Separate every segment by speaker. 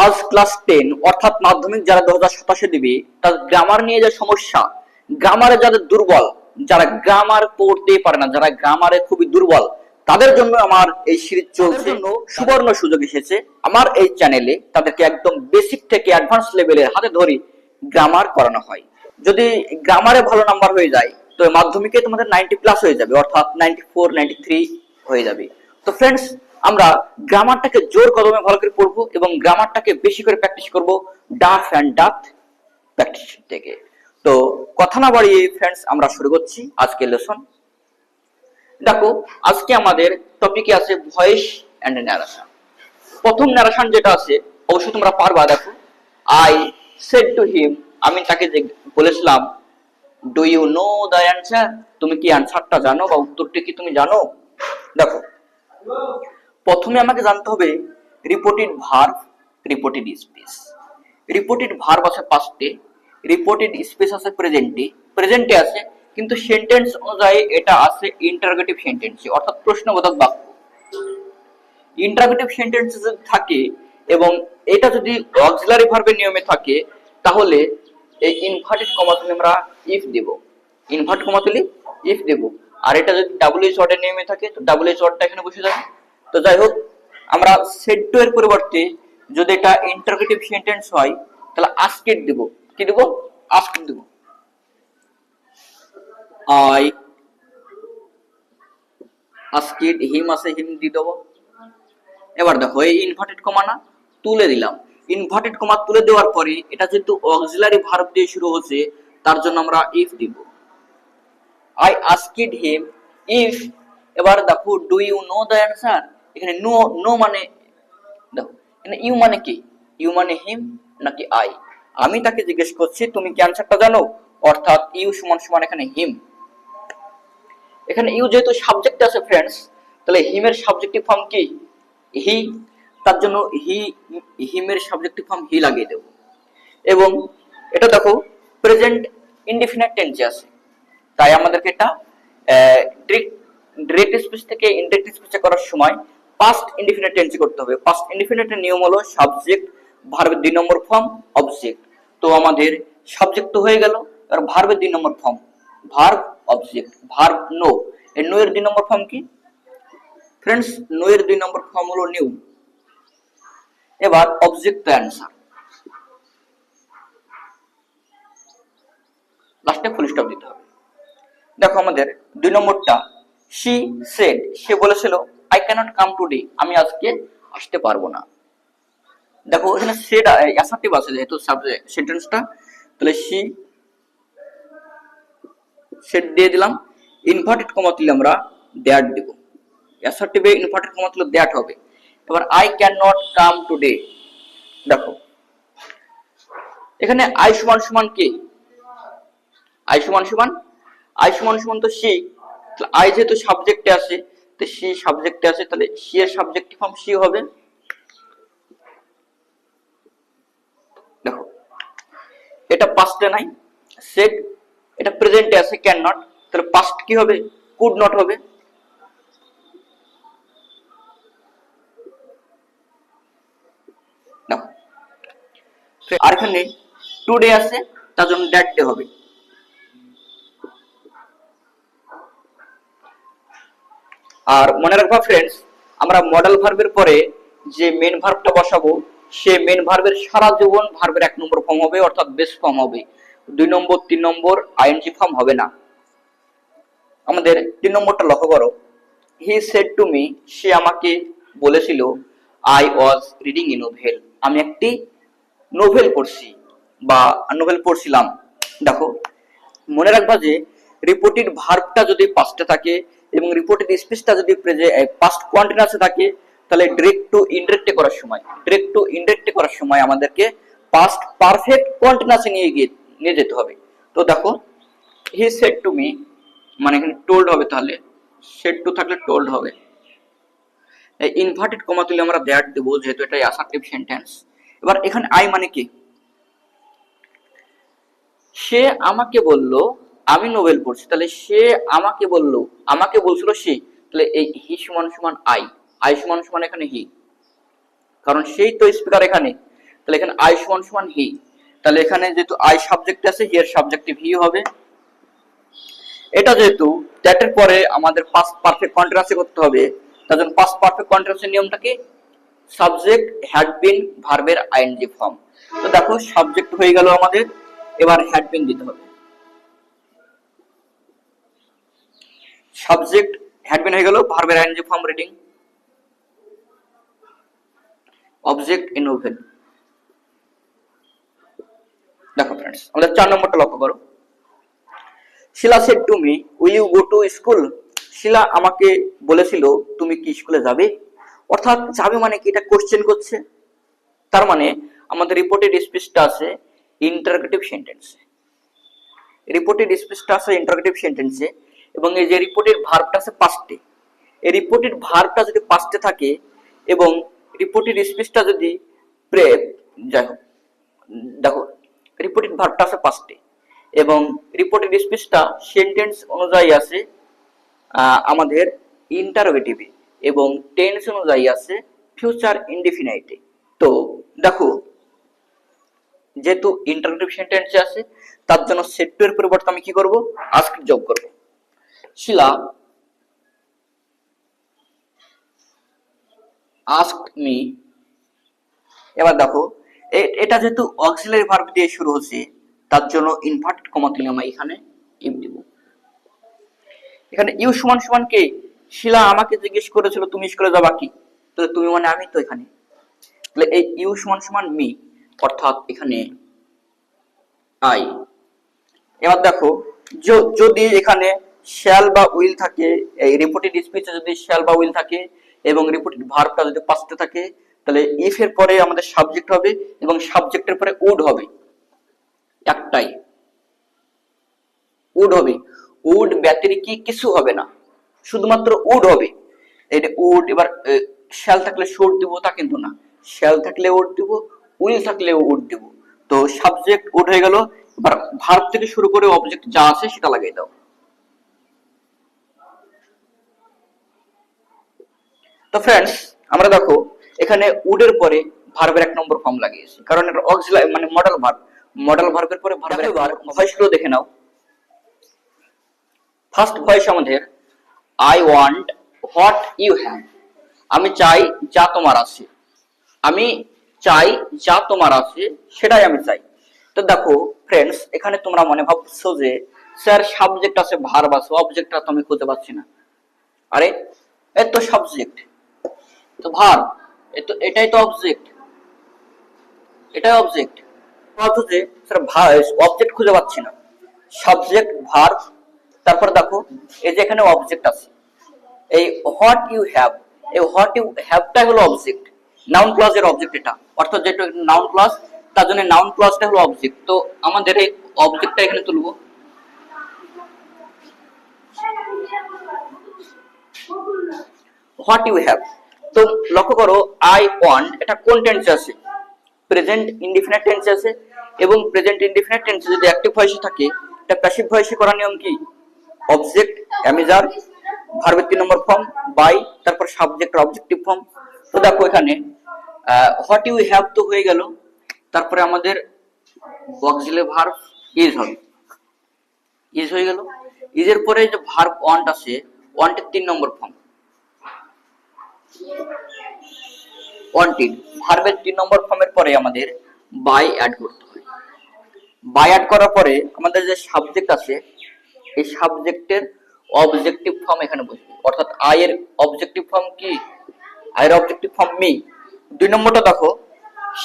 Speaker 1: আজ ক্লাস 10 অর্থাৎ মাধ্যমিক যারা 2027 দিবে তাদের গ্রামার নিয়ে যে সমস্যা, গ্রামারে যাদের দুর্বল, যারা গ্রামার পড়তে পারে না, যারা গ্রামারে খুবই দুর্বল, তাদের জন্য আমার এই সিরিজ চলছে। সুবর্ণ সুযোগ এসেছে আমার এই চ্যানেলে তাদেরকে একদম বেসিক থেকে অ্যাডভান্স লেভেলের হাতে ধরে গ্রামার করানো হয়। যদি গ্রামারে ভালো নাম্বার হয়ে যায় তো মাধ্যমিকে তোমাদের 90+ হয়ে যাবে, অর্থাৎ 94 93 হয়ে যাবে। তো ফ্রেন্ডস, আমরা গ্রামারটাকে জোর কদমে ভালো করে পড়বো এবং গ্রামারটাকে বেশি করে প্র্যাকটিস করব ডাফ অ্যান্ড ডাফ প্র্যাকটিস থেকে। তো কথা না বাড়িয়ে ফ্রেন্ডস আমরা শুরু করছি আজকের লেসন। দেখো, আজকে আমাদের টপিকে আছে ভয়েস অ্যান্ড ন্যারেশন। প্রথম ন্যারেশন যেটা আছে অবশ্যই তোমরা পারবা। দেখো, আই সেড টু হিম, আমি তাকে যে বলেছিলাম, do you know the answer, তুমি কি অ্যান্সারটা জানো বা উত্তরটি কি তুমি জানো। দেখো, প্রথমে আমাকে জানতে হবে reported verb, reported space. Reported verb আছে পাস্টে, রিপোর্টেড স্পেস আছে প্রেজেন্টে, প্রেজেন্টে আছে কিন্তু সেন্টেন্স অনুযায়ী এটা আছে ইন্টারোগেটিভ সেন্টেন্সে, অর্থাৎ প্রশ্নবোধক বাক্য। ইন্টারোগেটিভ সেন্টেন্স যদি থাকে এবং এটা যদি অক্সিলারি ভার্বের নিয়মে থাকে তাহলে এই ইনভার্টেড কমা তুলে আমরা ইফ দেব, ইনভার্ট কমা তুলি ইফ দেব। আর এটা যদি ডাব্লিউএইচ ওয়ার্ডের নিয়মে থাকে তো ডাব্লিউএইচ ওয়ার্ডটা এখানে বসে যাবে। তো যাই হোক, আমরা সেড টু এর পরিবর্তে যদি এটা ইন্টারোগেটিভ সেন্টেন্স হয় তাহলে আস্কেড দেব। কি দেব? Ask Dev. আই আস্কেড হিম আছে, হিম দিয়ে দেবো। এবার দেখো, এই ইনভার্টেড কমা না তুলে দিলাম। ইনভার্টেড কমা তুলে দেওয়ার পরে এটা যেহেতু অক্সিলারি ভার্ব দিয়ে শুরু হচ্ছে তার জন্য আমরা ইফ দিব। I asked him if. এবার দেখো, do you know the answer, এখানে নো, নো মানে দেখো এখানে ইউ মানে কি, ইউ মানে হিম নাকি আই। আমি তাকে জিজ্ঞেস করছি তুমি কি অ্যান্সারটা জানো, অর্থাৎ ইউ সমান সমান এখানে হিম। এখানে ইউ যেহেতু সাবজেক্ট আছে ফ্রেন্ডস, তাহলে হিমের সাবজেক্টিভ ফর্ম কি, হি। তার জন্য হিমের সাবজেক্টিভ ফর্ম হি লাগিয়ে দেব। এবং এটা দেখো প্রেজেন্ট ইনডিফিনিট টেন্সে আছে, তাই আমাদেরকে এটা ডিরেক্ট স্পিচ থেকে ইনডিরেক্ট স্পিচে করার সময় পাস্ট ইনডিফিনিট টেন্সে করতে হবে। পাস্ট ইনডিফিনিটের নিয়ম হলো সাবজেক্ট, ভার্বের 2 নম্বর ফর্ম, অবজেক্ট। তো আমাদের সাবজেক্ট তো হয়ে গেল, আর ভার্বের 2 নম্বর form, verb object. Verb know, এই নো এর 2 নম্বর ফর্ম কি ফ্রেন্ডস? নো এর 2 নম্বর ফর্ম হলো নিউ। এবার অবজেক্ট তো অ্যান্সার, লাস্টে ফুল স্টপ দিতে হবে। দেখো আমাদের 2 নম্বরটা, শি সেড, সে বলেছিল আই ক্যানট কাম টুডে, আমি আজকে আসতে পারবো না। দেখো এখানে সেড অ্যাসার্টিভ আছে যেহেতু সাবজেক্ট সেন্টেন্সটা, তাহলে শি সেড দিয়ে দিলাম। ইনভার্টেড কমা তুলে আমরা দ্যাট দেব। অ্যাসার্টিভে ইনভার্টেড কমা তুলে দ্যাট হবে। এবার I can not come today. দেখো এখানে আই সমান সমান কি, আই সমান সমান, আই সমান সমান তো সি। আই যেহেতু সাবজেক্টে আছে তো সি সাবজেক্টে আছে, তাহলে সি এর সাবজেক্টিভ ফর্ম সি হবে। দেখো এটা পাস্টে নাই সেড, এটা প্রেজেন্টে আছে ক্যান নট, তাহলে পাস্ট কি হবে, কুড নট হবে। দেখো আর এখানে টুডে আছে তার জন্য দ্যাট ডে হবে। আর মনে রাখবা ফ্রেন্ডস, আমরা মডেল ভার্বের পরে যে মেন ভার্বটা বসাবো সে মেন ভার্বের সারা জীবন ভার্বের 1 নম্বর ফর্ম হবে, অর্থাৎ বেস ফর্ম হবে। 2 নম্বর 3 নম্বর আইএনজি ফর্ম হবে না। আমাদের 3 নম্বরটা লক্ষ্য করো, হি সেড টু মি, সে আমাকে বলেছিল, I was reading a novel, আমি একটি নোভেল পড়ছি বা নোভেল পড়ছিলাম। দেখো মনে রাখবা যে রিপোর্টেড ভার্বটা যদি পাস্টে থাকে এবং রিপোর্টেড স্পেসটা যদি পাস্ট কন্টিনিউয়াসে থাকে তাহলে ডিরেক্ট টু ইনডিরেক্টে করার সময়, ডিরেক্ট টু ইনডিরেক্টে করার সময় আমাদেরকে পাস্ট পারফেক্ট কন্টিনিউয়াসে নিয়ে যেতে হবে। তো দেখো হি সেড টু মি মানে এখানে টোল্ড হবে, তাহলে সেড টু থাকলে টোল্ড হবে। এই ইনভার্টেড কমা তুলে আমরা দ্যাট দেব যেহেতু এটা অ্যাসার্টিভ সেন্টেন্স। এবার এখানে আই মানে কি, সে আমাকে বলল আমি নোবেল পড়ছি, তাহলে সে আমাকে বলল, আমাকে বলছিল সে, তাহলে এই হি সমান সমান আই, আই সমান সমান এখানে হি, কারণ সেই তো স্পিকার এখানে। তাহলে এখানে আই সমান সমান হি, তাহলে এখানে যেহেতু আই সাবজেক্ট আছে, হি এর সাবজেক্টিভ হি হবে। এটা যেহেতু দ্যাটের পরে আমাদের পাস্ট পারফেক্ট কন্টিনিউয়াসে করতে হবে, তার জন্য পাস্ট পারফেক্ট কন্টিনিউয়াসের নিয়মটা কি? সাবজেক্ট হ্যাড বিন ভার্বের আইএনজি ফর্ম। তো দেখো সাবজেক্ট হয়ে গেল আমাদের, এবার হ্যাড বিন দিতে হবে। সাবজেক্ট হ্যাড বিন হয়ে গেল, ভার্বের ING form reading object in oven. দেখো फ्रेंड्स, আমাদের 4 নম্বরটা লক্ষ্য করো। Sheela said to me will you go to school. Sheela আমাকে বলেছিল তুমি কি স্কুলে যাবে। অর্থাৎ যাবে মানে কি, এটা কোশ্চেন করছে। তার মানে আমাদের রিপোর্টেড স্পিচটা আছে ইন্টারোগেটিভ সেন্টেন্সে, রিপোর্টেড স্পিচটা আছে ইন্টারোগেটিভ সেন্টেন্সে, এবং এই যে রিপোর্টেড ভার্বটা আছে পাস্টে। এই রিপোর্টেড ভার্বটা যদি পাস্টে থাকে এবং রিপোর্টেড স্পিচটা যদি যাই হোক, দেখো রিপোর্টেড ভার্বটা আছে পাস্টে এবং রিপোর্টেড স্পিচটা সেন্টেন্স অনুযায়ী আছে আমাদের ইন্টারোগেটিভে এবং টেন্স অনুযায়ী আছে ফিউচার ইনডিফিনাইটে। তো দেখো যেহেতু ইন্টারোগেটিভ সেন্টেন্সে আছে, তার জন্য সেড টু এর পরিবর্তে আমি কি করব, আস্ক যোগ করব। শিলা আস্কড মি। এবার দেখো এটা যেহেতু অক্সিলারি ভার্ব দিয়ে শুরু হচ্ছে, তার জন্য ইনভার্টেড কমা তুলে আমরা এখানে ইফ দিব। এখানে ইউ সমান সমান কে? শিলা আমাকে জিজ্ঞেস করেছিল তুমি স্কুলে যাবা কি, তো তুমি মানে আমি, তো এখানে তাহলে এই ইউ সমান সমান মি, অর্থাৎ এখানে আই। এবার দেখো যদি এখানে শ্যাল বা উইল থাকে, এই রিপোর্টেড স্পিচে যদি শ্যাল বা উইল থাকে এবং রিপোর্টেড ভার্বটা যদি পাস্টে থাকে, তাহলে ইফ এর পরে আমাদের সাবজেক্ট হবে এবং সাবজেক্টের পরে উড হবে, একটাই উড হবে। উড ব্যতিরিক্ত কিছু হবে না, শুধুমাত্র উড হবে। এই উড, এবার শ্যাল থাকলে শুড দিব তা কিন্তু না, শ্যাল থাকলে উড দিব, উইল থাকলে উড দিব। তো সাবজেক্ট উড হয়ে গেল। এবার ভার্ব থেকে শুরু করে অবজেক্ট যা আছে সেটা লাগিয়ে দাও। তো फ्रेंड्स, আমরা দেখো এখানে উডের পরে ভার্বের 1 নম্বর ফর্ম লাগিয়েছি, কারণ এটা অক্সিলারি মানে মডেল ভার্ব। মডেল ভার্বের পরে ভার্বের ভয়েসগুলো দেখে নাও। ফার্স্ট ভয়েস আমাদের I want what you have. আমি চাই যা তোমার আছে, আমি চাই যা তোমার আছে সেটাই আমি চাই। তো দেখো फ्रेंड्स, এখানে তোমরা মনে ভাবছো যে স্যার সাবজেক্ট আছে ভার্ব আছে, অবজেক্টটা তো আমি খুঁজে পাচ্ছি না। আরে এই তো সাবজেক্ট, তো ভার্ব, এটাই তো অবজেক্ট, এটাই অবজেক্ট। ভাবছো যে স্যার অবজেক্ট খুঁজে পাচ্ছি না। সাবজেক্ট ভার্ব, তারপর দেখো এই যে এখানে অবজেক্ট আছে, এই হোয়াট ইউ হ্যাভ, এই হোয়াট ইউ হ্যাভটা হলো অবজেক্ট, নাউন ক্লজের অবজেক্ট এটা। অর্থাৎ যেটা নাউন ক্লজ, তার জন্য নাউন ক্লজটা হলো অবজেক্ট। তো আমাদের এই অবজেক্টটা এখানে তুলবো। What you have. তো লক্ষ্য করো আই ওয়ান্ট, এটা কোন টেন্সে আছে? প্রেজেন্ট ইনডিফিনিট টেন্সে আছে, এবং প্রেজেন্ট ইনডিফিনিট টেন্সে যদি অ্যাক্টিভ ভয়েসে থাকে, এটা প্যাসিভ ভয়েসে করার নিয়ম কি? অবজেক্ট অ্যামিজার, ভার্বের 3 নম্বর ফর্ম বাই, তারপর সাবজেক্ট অবজেক্টিভ ফর্ম। তো দেখো এখানে হোয়াট ইউ হ্যাভ তো হয়ে গেল, তারপরে আমাদের অক্সিলারি ভার্ব ইজ হবে, ইজ হয়ে গেল। ইজের পরে যে ভার্ব ওয়ান্ট আছে, ওয়ান্টের 3 নম্বর ফর্ম ওয়ান্টেড, ভার্বের 3 নম্বর ফর্মের পরে আমাদের বাই অ্যাড করতে হবে। বাই অ্যাড করার পরে আমাদের যে সাবজেক্ট আছে, এই সাবজেক্টের অবজেক্টিভ ফর্ম এখানে বসবে। অর্থাৎ আই এর অবজেক্টিভ ফর্ম কি? আই এর অবজেক্টিভ ফর্ম মি। 2 নম্বরটা দেখো,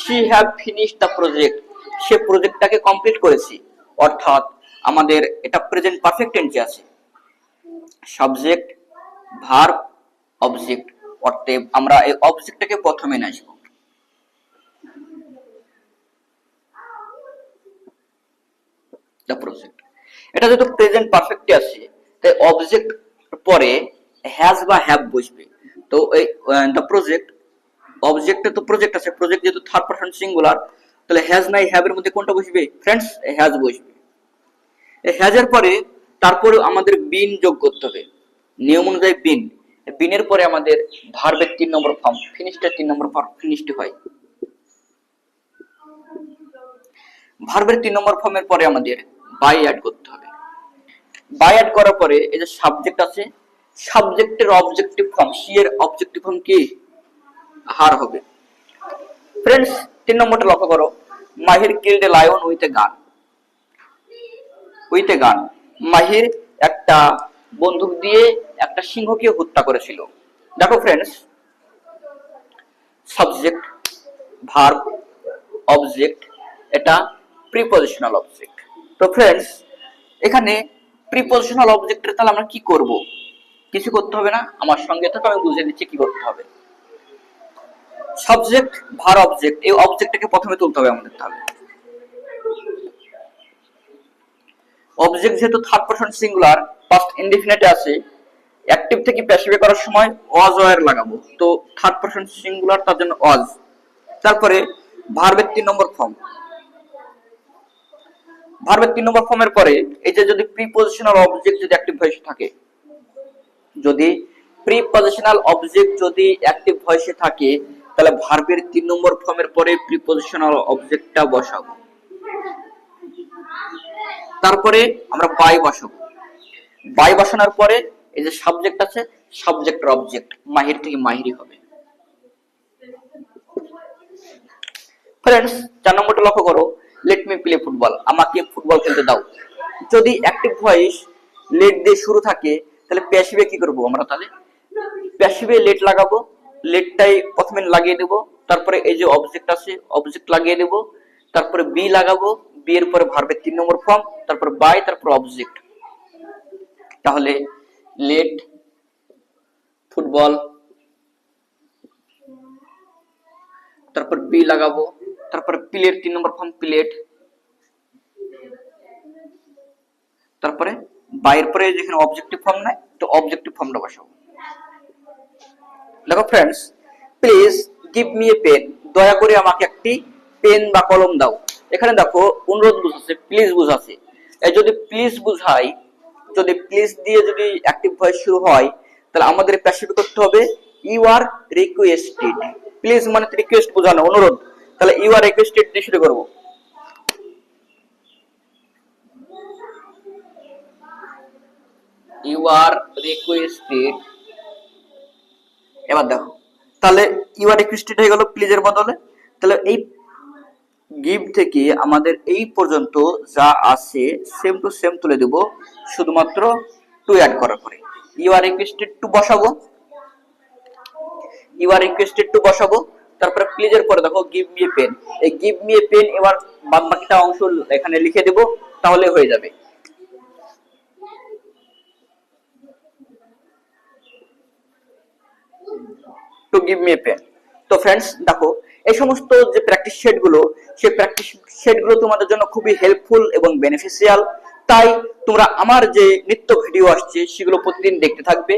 Speaker 1: she have finished the project, সে প্রজেক্টটাকে কমপ্লিট করেছে। অর্থাৎ আমাদের এটা প্রেজেন্ট পারফেক্ট টেন্সে আছে, সাবজেক্ট ভার্ব অবজেক্ট। অর্থাৎ আমরা এই অবজেক্টটাকে প্রথমে নিয়ে আসবো। দ্য প্রজেক্ট, এটা যেহেতু প্রেজেন্ট পারফেক্টে আছে, তাই অবজেক্ট পরে হ্যাজ বা হ্যাভ বসবে। তো এই দ্য প্রজেক্ট, অবজেক্টে তো প্রজেক্ট আছে, প্রজেক্ট যেহেতু থার্ড পারসন সিঙ্গুলার, তাহলে হ্যাজ নাই হ্যাভ এর মধ্যে কোনটা বসবে फ्रेंड्स? হ্যাজ বসবে। এই হ্যাজ এর পরে তারপর আমাদের বিন যোগ করতে হবে, নিয়ম অনুযায়ী বিন। বিনের পরে আমাদের ভার্বের 3 নম্বর ফর্ম ফিনিশডের 3 নম্বর ফর্ম ফিনিশড হয়। ভার্বের 3 নম্বর ফর্মের পরে আমাদের বাই অ্যাড করতে হবে। বাই অ্যাড করার পরে এই যে সাবজেক্ট আছে, সাবজেক্টের অবজেক্টিভ ফর্ম, সি এর অবজেক্টিভ ফর্ম কি হার হবে। ফ্রেন্ডস 3 নম্বরটা লক্ষ্য করো, Mahir killed a lion with a gun. With a গান, মাহির একটা বন্দুক দিয়ে একটা সিংহকে হত্যা করেছিল। দেখো ফ্রেন্ডস, সাবজেক্ট, ভার্ব, অবজেক্ট, এটা প্রিপজিশনাল অবজেক্ট। তো ফ্রেন্ডস এখানে প্রিপজিশনাল অবজেক্টের তাহলে আমরা কি করব? কিছু করতে হবে না, আমার সঙ্গে থাকো, আমি বুঝিয়ে দিচ্ছি কি করতে হবে। সাবজেক্ট, ভার, অবজেক্ট, এই অবজেক্টটাকে প্রথমে তুলতে হবে আমাদের। তাহলে অবজেক্ট যেহেতু থার্ড পারসন সিঙ্গুলার পাস্ট ইনডিফিনিটে আছে, অ্যাক্টিভ থেকে প্যাসিভে করার সময় ওয়াজ ওয়্যার লাগাবো, তো থার্ড পারসন সিঙ্গুলার, তার জন্য ওয়াজ। তারপরে ভার্বের 3 নম্বর ফর্ম, ভার্বের 3 নম্বর ফর্মের পরে এই যে যদি প্রিপজিশনাল অবজেক্ট যদি অ্যাক্টিভ ভয়েসে থাকে, যদি প্রিপজিশনাল অবজেক্ট যদি অ্যাক্টিভ ভয়েসে থাকে, তাহলে ভার্বের 3 নম্বর ফর্মের পরে প্রিপজিশনাল অবজেক্টটা বসাবো। তারপরে আমরা বাই বসাবো। বাই বসানোর পরে এই যে সাবজেক্ট আছে, সাবজেক্টের অবজেক্ট, মাহির থেকে মাহিরি হবে। ফ্রেন্ডস 4 নম্বরটা লক্ষ্য করো, লেট মি প্লে ফুটবল, আমাকে ফুটবল খেলতে দাও। যদি অ্যাক্টিভ ভয়েস লেট দিয়ে শুরু থাকে, তাহলে প্যাসিভে কি করব আমরা? তাহলে প্যাসিভে লেট লাগাবো, লেটটাই প্রথমে লাগিয়ে দেব, তারপরে এই যে অবজেক্ট আছে, অবজেক্ট লাগিয়ে দেব, তারপরে বি লাগাবো, বি এর পরে ভার্বের 3 নম্বর ফর্ম, তারপর বাই, তারপর অবজেক্ট। তাহলে লেট ফুটবল, তারপর বি লাগাবো, তারপর প্লের 3 নম্বর ফর্ম প্লেট, তারপরে বাইরের পরে যেখানে অবজেক্টিভ ফর্ম নাই, তো অবজেক্টিভ ফর্মটা বসাবো। দেখো friends, please give me a pen, দয়া করে আমাকে একটি পেন বা কলম দাও। এখানে দেখো অনুরোধ বুঝাচ্ছে, প্লিজ বুঝাচ্ছে। এই যদি প্লিজ বুঝাই, যদি প্লিজ দিয়ে যদি অ্যাক্টিভ ভয়েস শুরু হয়, তাহলে আমাদের প্যাসিভ করতে হবে ইউ আর রিকোয়েস্টেড। প্লিজ মানে রিকোয়েস্ট বোঝানো, অনুরোধ, তাহলে ইউ আর রিকোয়েস্টেড দিয়ে শুরু করব। You are requested. এবার দেখো, তাহলে ইউ আর রিকোয়েস্টেড হয়ে গেল প্লিজের বদলে। তাহলে এই গিভ থেকে আমাদের এই পর্যন্ত যা আছে সেম টু সেম তুলে দেব, শুধুমাত্র টু অ্যাড করার পরে। ইউ আর রিকোয়েস্টেড টু বসাবো, ইউ আর রিকোয়েস্টেড টু বসাবো, তারপরে প্লিজের পরে দেখো গিভ মি এ পেন, এই গিভ মি এ পেন এবার বাদ বাকিটা অংশ এখানে লিখে দেব, তাহলে হয়ে যাবে। To give me a pen. তো ফ্রেন্ডস দেখো, এই সমস্ত যে প্র্যাকটিস সেটগুলো, সেই প্র্যাকটিস সেটগুলো তোমাদের জন্য খুবই হেল্পফুল এবং বেনিফিশিয়াল। তাই তোমরা আমার যে নিত্য ভিডিও আসছে সেগুলো প্রতিদিন দেখতে থাকবে,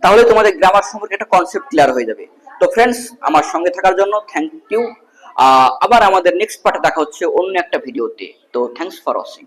Speaker 1: তাহলে তোমাদের গ্রামার সম্পর্কে একটা কনসেপ্ট ক্লিয়ার হয়ে যাবে। তো ফ্রেন্ডস আমার সঙ্গে থাকার জন্য থ্যাংক ইউ। আবার আমাদের নেক্সট পার্টে দেখা হচ্ছে অন্য একটা ভিডিওতে। তো থ্যাঙ্কস ফর ওয়াচিং।